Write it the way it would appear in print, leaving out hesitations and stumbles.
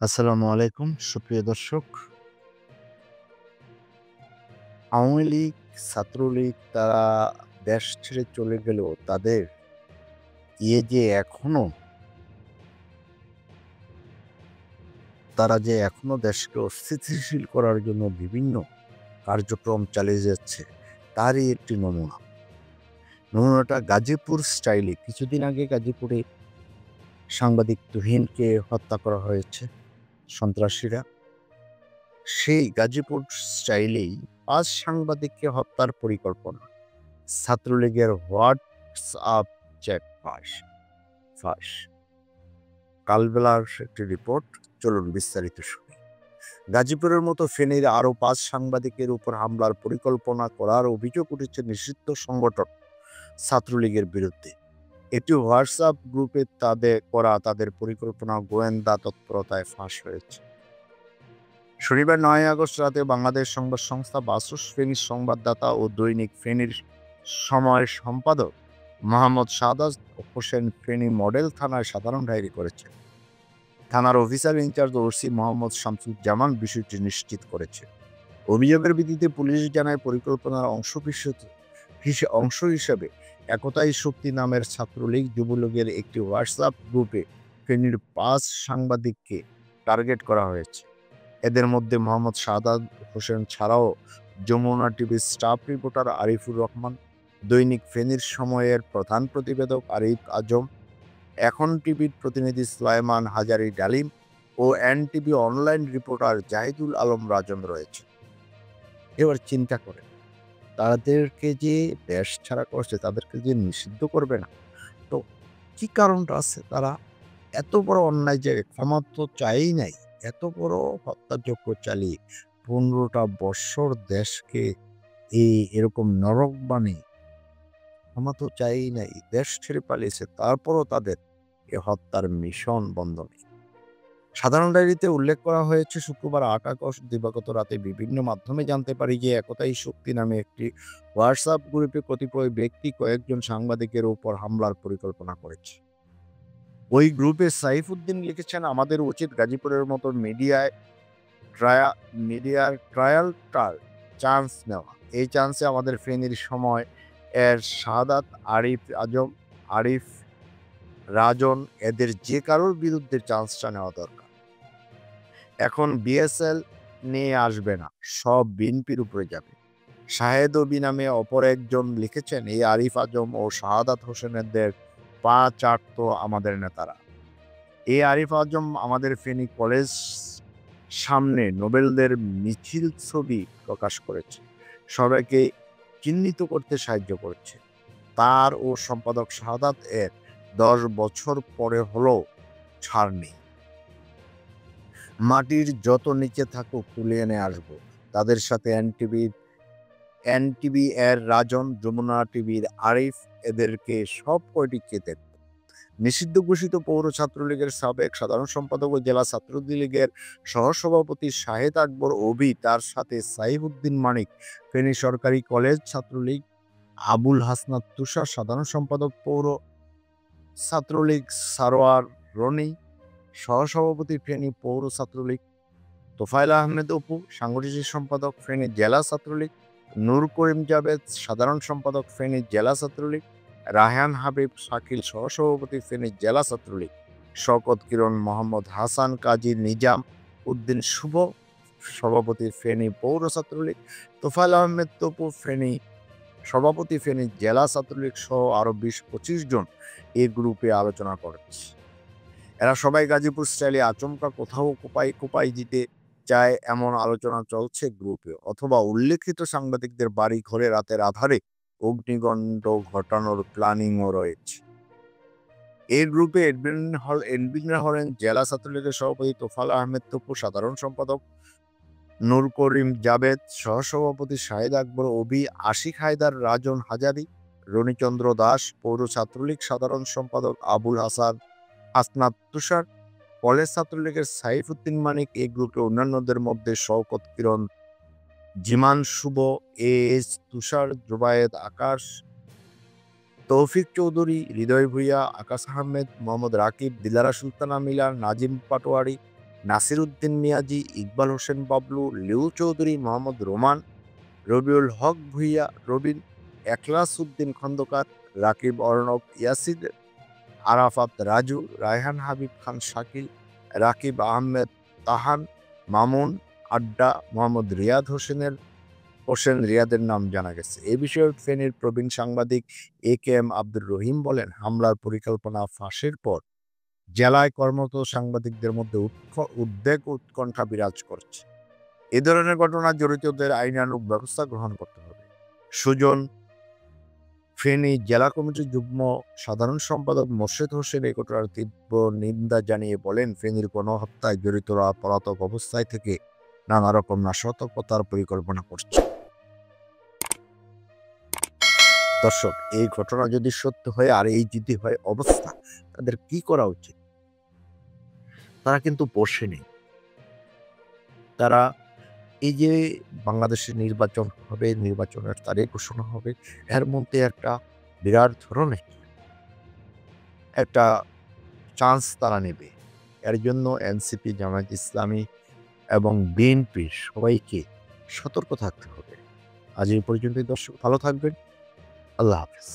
আসসালামু আলাইকুম সুপ্রিয় দর্শক। আওয়ামী লীগ, ছাত্রলীগ তারা দেশ ছেড়ে চলে গেলেও তাদের এখনো তারা যে এখনো দেশকে অস্থিতিশীল করার জন্য বিভিন্ন কার্যক্রম চালিয়ে যাচ্ছে তারই একটি নমুনা। নমুনাটা গাজীপুর স্টাইলে। কিছুদিন আগে গাজীপুরে সাংবাদিক তুহিনকে হত্যা করা হয়েছে সন্ত্রাসীরা। সেই গাজীপুর স্টাইলেই ৫ সাংবাদিককে হত্যার পরিকল্পনা। ছাত্রলীগের হোয়াটসঅ্যাপ চ্যাট ফাঁস। কালবেলার একটি রিপোর্ট, চলুন বিস্তারিত শুনি। গাজীপুরের মতো ফেনীর আরও ৫ সাংবাদিকের উপর হামলার পরিকল্পনা করার অভিযোগ উঠেছে নিষিদ্ধ সংগঠন ছাত্রলীগের বিরুদ্ধে। একটি হোয়াটসঅ্যাপ গ্রুপে তাদের পরিকল্পনা গোয়েন্দা তৎপরতায় ফাঁস হয়েছে। শনিবার ৯ আগস্ট রাতে বাংলাদেশ সংবাদ সংস্থা বাসস ফেনীর সংবাদদাতা ও দৈনিক ফেনীর সময় সম্পাদক মোহাম্মদ সাদাত হোসেন ফেনী মডেল থানায় সাধারণ ডায়েরি করেছে। থানার officer in charge OC Mohammad Shamsuzzaman বিষয়টি নিশ্চিত করেছে। অভিযোগের ভিত্তিতে পুলিশ জানায় পরিকল্পনার অংশ হিসেবে একতাই শক্তি নামের ছাত্রলীগ যুবলীগের একটি হোয়াটসঅ্যাপ গ্রুপে ফেনীর ৫ সাংবাদিককে টার্গেট করা হয়েছে। এদের মধ্যে মোহাম্মদ সাদাত হোসেন ছাড়াও যমুনা টিভির স্টাফ রিপোর্টার আরিফুর রহমান, দৈনিক ফেনীর সময়ের প্রধান প্রতিবেদক আরিফ আজম, এখন টিভির প্রতিনিধি সুলাইমান হাজারী ডালিম ও NTV online reporter Zahidul Alam Rajan রয়েছে। এবার চিন্তা করেন, তাদেরকে যে দেশ ছাড়া করছে তাদেরকে যে নিষিদ্ধ করবে না, তো কি কারণটা আছে? তারা এত বড় অন্যায় যে ক্ষমা তো চাই নাই, এত বড় হত্যাযজ্ঞ চালিয়ে ১৫টা বৎসর দেশকে এরকম নরক বানিয়ে ক্ষমা তো চাই নাই, দেশ ছেড়ে পালিয়েছে, তারপরও তাদের এ হত্যার মিশন বন্ধ নেই। সাধারণ ডায়েরিতে উল্লেখ করা হয়েছে, শুক্রবার ৮ আগস্ট দিবাগত রাতে বিভিন্ন মাধ্যমে জানতে পারি যে একতাই শক্তি নামে একটি হোয়াটসঅ্যাপ গ্রুপে কতিপয় ব্যক্তি কয়েকজন সাংবাদিকের উপর হামলার পরিকল্পনা করেছে। ওই গ্রুপে সাইফুদ্দিন লিখেছেন, আমাদের উচিত গাজীপুরের মতো ট্রায়ালটার চান্স নেওয়া। এই চান্সে আমাদের ফেনীর সময় এর সাদাত, আরিফ রাজন এদের যে কারোর বিরুদ্ধে চান্সটা নেওয়া দরকার। এখন বিএসএল নিয়ে আসবে না, সব বিএনপির উপরে যাবে। শাহেদ অবি নামে অপর একজন লিখেছেন, এই আরিফ আজম ও শাহাদাত হোসেনদের পা চাটতো আমাদের নেতারা। এই আরিফ আজম আমাদের ফেনী কলেজ সামনে নোবেলদের মিছিল ছবি প্রকাশ করেছে, সবাইকে চিহ্নিত করতে সাহায্য করেছে। তার ও সম্পাদক শাহাদাত এর ১০ বছর পরে হলেও ছাড় নেই। মাটির যত নিচে থাকুক তুলে এনে আসবো। তাদের সাথে এনটিভি এর রাজন, যমুনা টিভির আরিফ, এদেরকে সব কয়টি চেতেন। নিষিদ্ধ ঘোষিত পৌর ছাত্রলীগের সাবেক সাধারণ সম্পাদক ও জেলা ছাত্রলীগের সহসভাপতি শাহেদ আকবর অভি, তার সাথে সাইফুদ্দিন মানিক ফেনী সরকারি কলেজ ছাত্রলীগ, আবুল হাসনাত তুষার সাধারণ সম্পাদক পৌর ছাত্রলীগ, সারোয়ার রনি সহসভাপতি ফেনী পৌর ছাত্রলীগ, তোফায়েল আহমেদ অপু সাংগঠনিক সম্পাদক ফেনী জেলা ছাত্রলীগ, নূর করিম জাবেদ সাধারণ সম্পাদক ফেনী জেলা ছাত্রলীগ, রায়হান হাবিব শাকিল সহসভাপতি ফেনী জেলা ছাত্রলীগ, শওকত কিরণ, মোহাম্মদ হাসান কাজী, নিজাম উদ্দিন শুভ সভাপতি ফেনী পৌর ছাত্রলীগ, তোফায়েল আহমেদ তপু সভাপতি ফেনী জেলা ছাত্রলীগ সহ আরো ২০-২৫ জন এই গ্রুপে আলোচনা করেছে। এরা সবাই গাজীপুর স্টাইলে আচমকা কোথাও কোপাই দিতে চায়, এমন আলোচনা চলছে গ্রুপে, অথবা উল্লেখিত সাংবাদিকদের বাড়ি ঘরে রাতের আধারে অগ্নিকাণ্ড ঘটানোর প্ল্যানিংও রয়েছে। এই গ্রুপে এডমিনরা হলেন জেলা ছাত্রলীগের সভাপতি তোফায়েল আহমেদ তপু, সাধারণ সম্পাদক নূর করিম জাবেদ, সহসভাপতি শাহেদ আকবর অভি, আশিক হায়দার রাজন হাজারী, রণিচন্দ্র দাস, পৌর ছাত্রলীগ সাধারণ সম্পাদক আবুল হাসনাত তুষার, কলেজ ছাত্রলীগের সাইফুদ্দিন মানিক। এই গ্রুপে অন্যান্যদের মধ্যে শওকত কিরণ, জিমান শুভ, এএস তুষার, জুবায়েদ আকাশ, তৌফিক চৌধুরী, হৃদয় ভূঁইয়া, আকাশ আহমেদ, মোহাম্মদ রাকিব, দিলারা সুলতানা মিলা, নাজিম পাটোয়ারি, নাসির উদ্দিন মিয়াজি, ইকবাল হোসেন বাবলু, লিউ চৌধুরী, মোহাম্মদ রোমান, রবিউল হক ভুইয়া, রবিন, এখলাস উদ্দিন খন্দকার, রাকিব অর্ণব, ইয়াসির আরাফাত রাজু, রায়হান হাবিব খান শাকিল, রাকিব আহমেদ তাহান, মামুন আড্ডা, মোহাম্মদ হোসেন রিয়াদের নাম জানা গেছে। এ বিষয়ে ফেনীর প্রবীণ সাংবাদিক AK-M আব্দুর রহিম বলেন, হামলার পরিকল্পনা ফাঁসের পর জেলায় কর্মরত সাংবাদিকদের মধ্যে উদ্বেগ উৎকণ্ঠা বিরাজ করছে। এ ধরনের ঘটনায় জড়িতদের আইনানুগ ব্যবস্থা গ্রহণ করতে হবে। সুজন, ফেনী জেলা কমিটির যুগ্ম সাধারণ সম্পাদক মোর্শেদ হোসেন এই ঘটনার তীব্র নিন্দা জানিয়ে বলেন, ফেনীর গণহত্যায় জড়িতরা পলাতক অবস্থায় থেকে নানা রকম নাশকতার পরিকল্পনা করছে। দর্শক, এই ঘটনা যদি সত্য হয় আর এই যদি হয় অবস্থা, তাদের কি করা উচিত? তারা কিন্তু বসে নেই। তারা এই যে বাংলাদেশে নির্বাচন হবে, নির্বাচনের তারিখ ঘোষণা হবে, এর মধ্যে একটা বিরাট ধরনের একটা চান্স তারা নেবে। এর জন্য এনসিপি, জামায়াত ইসলামী এবং বিএনপি সবাইকে সতর্ক থাকতে হবে। আজ এই পর্যন্তই দর্শক, ভালো থাকবেন। আল্লাহ হাফেজ।